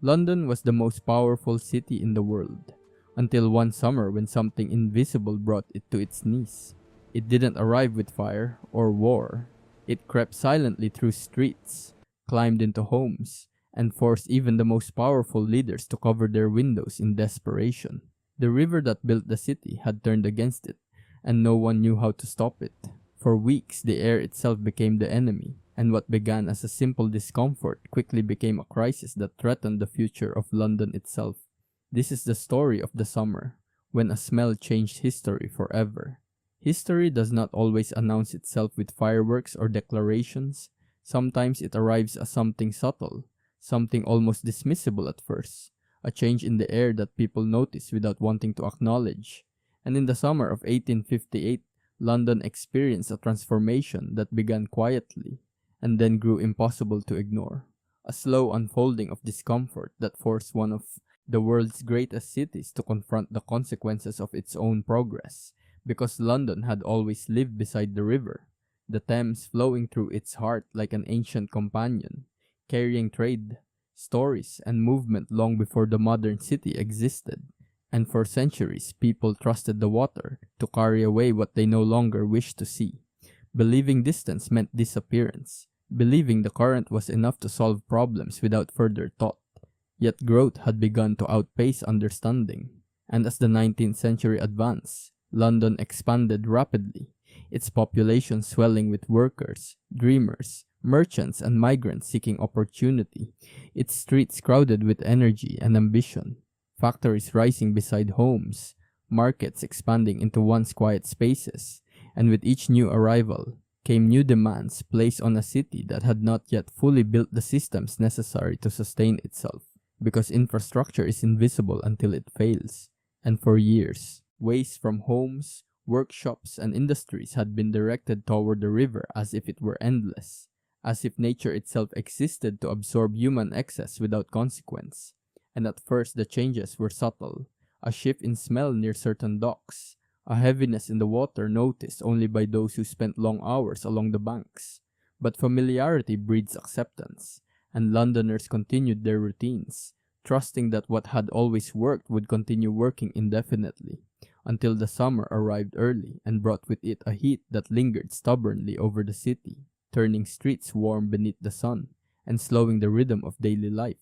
London was the most powerful city in the world, until one summer when something invisible brought it to its knees. It didn't arrive with fire or war. It crept silently through streets, climbed into homes, and forced even the most powerful leaders to cover their windows in desperation. The river that built the city had turned against it, and no one knew how to stop it. For weeks, the air itself became the enemy, and what began as a simple discomfort quickly became a crisis that threatened the future of London itself. This is the story of the summer, when a smell changed history forever. History does not always announce itself with fireworks or declarations. Sometimes it arrives as something subtle, something almost dismissible at first, a change in the air that people notice without wanting to acknowledge. And in the summer of 1858, London experienced a transformation that began quietly and then grew impossible to ignore. A slow unfolding of discomfort that forced one of the world's greatest cities to confront the consequences of its own progress, because London had always lived beside the river, the Thames flowing through its heart like an ancient companion, carrying trade, stories, and movement long before the modern city existed. And for centuries, people trusted the water to carry away what they no longer wished to see, believing distance meant disappearance, believing the current was enough to solve problems without further thought. Yet growth had begun to outpace understanding, and as the 19th century advanced, London expanded rapidly, its population swelling with workers, dreamers, merchants, and migrants seeking opportunity, its streets crowded with energy and ambition, factories rising beside homes, markets expanding into once quiet spaces, and with each new arrival came new demands placed on a city that had not yet fully built the systems necessary to sustain itself, because infrastructure is invisible until it fails. And for years, waste from homes, workshops, and industries had been directed toward the river as if it were endless, as if nature itself existed to absorb human excess without consequence. And at first the changes were subtle, a shift in smell near certain docks, a heaviness in the water noticed only by those who spent long hours along the banks. But familiarity breeds acceptance, and Londoners continued their routines, trusting that what had always worked would continue working indefinitely, until the summer arrived early and brought with it a heat that lingered stubbornly over the city, turning streets warm beneath the sun, and slowing the rhythm of daily life.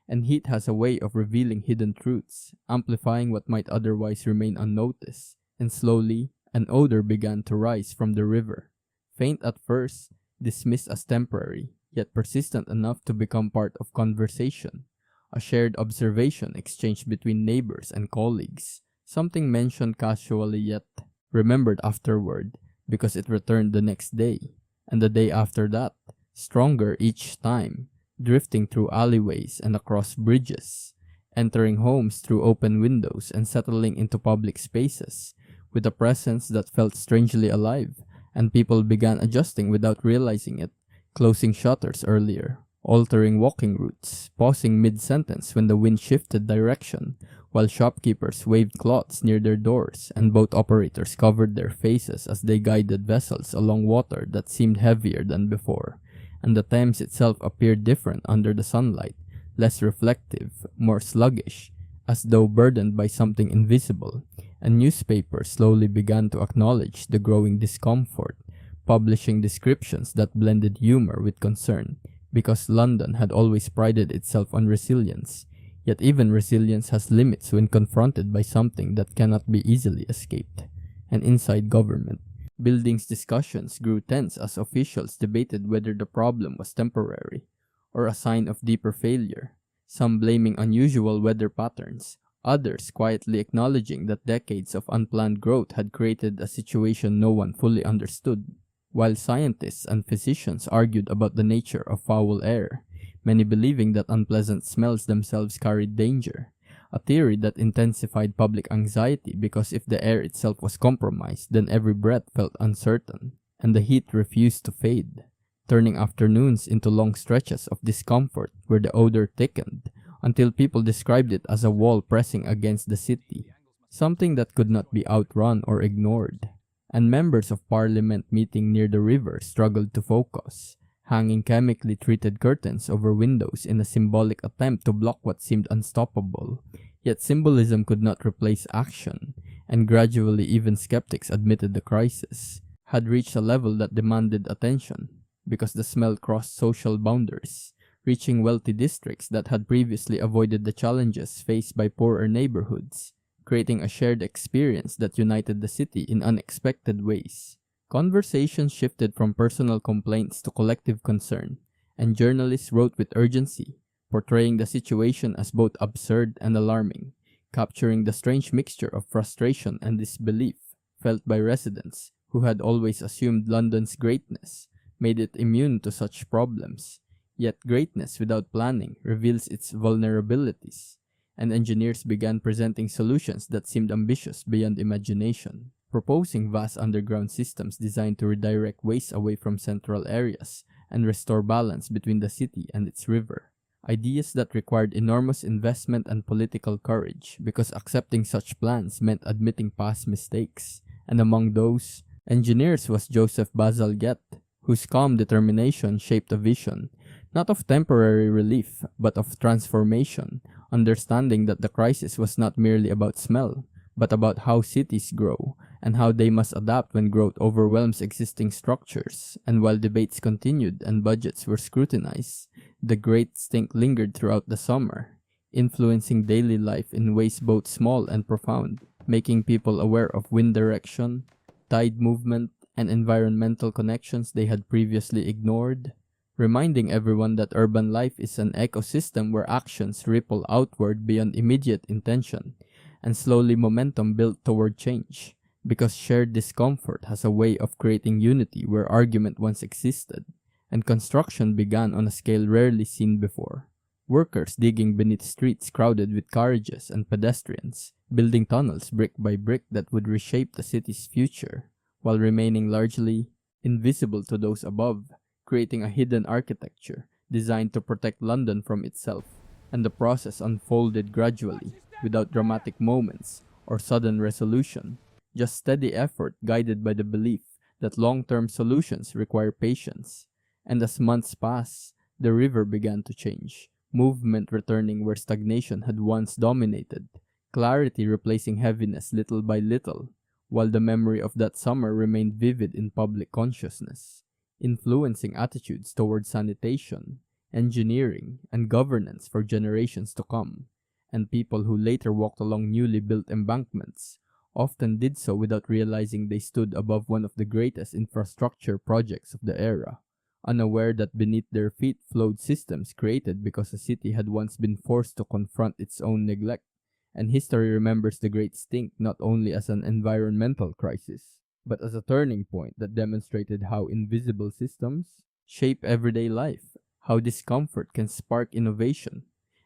And heat has a way of revealing hidden truths, amplifying what might otherwise remain unnoticed, and slowly, an odor began to rise from the river. Faint at first, dismissed as temporary, yet persistent enough to become part of conversation, a shared observation exchanged between neighbors and colleagues, something mentioned casually yet remembered afterward because it returned the next day, and the day after that, stronger each time, drifting through alleyways and across bridges, entering homes through open windows and settling into public spaces with a presence that felt strangely alive, and people began adjusting without realizing it, closing shutters earlier, altering walking routes, pausing mid-sentence when the wind shifted direction, while shopkeepers waved cloths near their doors and boat operators covered their faces as they guided vessels along water that seemed heavier than before, and the Thames itself appeared different under the sunlight, less reflective, more sluggish, as though burdened by something invisible, and newspapers slowly began to acknowledge the growing discomfort, publishing descriptions that blended humor with concern, because London had always prided itself on resilience, yet even resilience has limits when confronted by something that cannot be easily escaped. And inside government, buildings discussions grew tense as officials debated whether the problem was temporary or a sign of deeper failure, some blaming unusual weather patterns, others quietly acknowledging that decades of unplanned growth had created a situation no one fully understood. While scientists and physicians argued about the nature of foul air, many believing that unpleasant smells themselves carried danger, a theory that intensified public anxiety because if the air itself was compromised, then every breath felt uncertain, and the heat refused to fade, turning afternoons into long stretches of discomfort where the odor thickened, until people described it as a wall pressing against the city, something that could not be outrun or ignored. And members of parliament meeting near the river struggled to focus, hanging chemically treated curtains over windows in a symbolic attempt to block what seemed unstoppable. Yet symbolism could not replace action, and gradually even skeptics admitted the crisis had reached a level that demanded attention, because the smell crossed social boundaries, reaching wealthy districts that had previously avoided the challenges faced by poorer neighborhoods, creating a shared experience that united the city in unexpected ways. Conversations shifted from personal complaints to collective concern, and journalists wrote with urgency, portraying the situation as both absurd and alarming, capturing the strange mixture of frustration and disbelief felt by residents who had always assumed London's greatness made it immune to such problems. Yet greatness without planning reveals its vulnerabilities, and engineers began presenting solutions that seemed ambitious beyond imagination, proposing vast underground systems designed to redirect waste away from central areas and restore balance between the city and its river. Ideas that required enormous investment and political courage, because accepting such plans meant admitting past mistakes. And among those engineers was Joseph Bazalgette, whose calm determination shaped a vision, not of temporary relief, but of transformation, understanding that the crisis was not merely about smell, but about how cities grow, and how they must adapt when growth overwhelms existing structures. And while debates continued and budgets were scrutinized, the great stink lingered throughout the summer, influencing daily life in ways both small and profound, making people aware of wind direction, tide movement, and environmental connections they had previously ignored, reminding everyone that urban life is an ecosystem where actions ripple outward beyond immediate intention, and slowly momentum built toward change, because shared discomfort has a way of creating unity where argument once existed, and construction began on a scale rarely seen before. Workers digging beneath streets crowded with carriages and pedestrians, building tunnels brick by brick that would reshape the city's future, while remaining largely invisible to those above, creating a hidden architecture designed to protect London from itself. And the process unfolded gradually, without dramatic moments or sudden resolution, just steady effort guided by the belief that long-term solutions require patience. And as months passed, the river began to change, movement returning where stagnation had once dominated, clarity replacing heaviness little by little, while the memory of that summer remained vivid in public consciousness, influencing attitudes toward sanitation, engineering, and governance for generations to come. And people who later walked along newly built embankments often did so without realizing they stood above one of the greatest infrastructure projects of the era, unaware that beneath their feet flowed systems created because a city had once been forced to confront its own neglect. And history remembers the Great Stink not only as an environmental crisis, but as a turning point that demonstrated how invisible systems shape everyday life, how discomfort can spark innovation,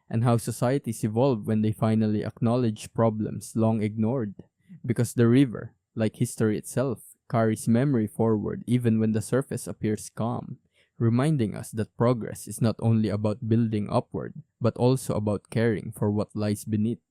and how societies evolve when they finally acknowledge problems long ignored. Because the river, like history itself, carries memory forward even when the surface appears calm, reminding us that progress is not only about building upward, but also about caring for what lies beneath.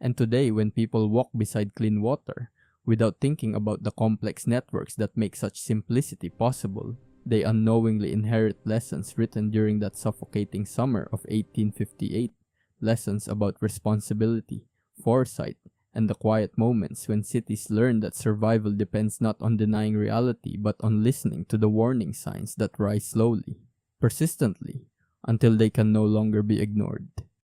And today, when people walk beside clean water, without thinking about the complex networks that make such simplicity possible, they unknowingly inherit lessons written during that suffocating summer of 1858, lessons about responsibility, foresight, and the quiet moments when cities learn that survival depends not on denying reality but on listening to the warning signs that rise slowly, persistently, until they can no longer be ignored.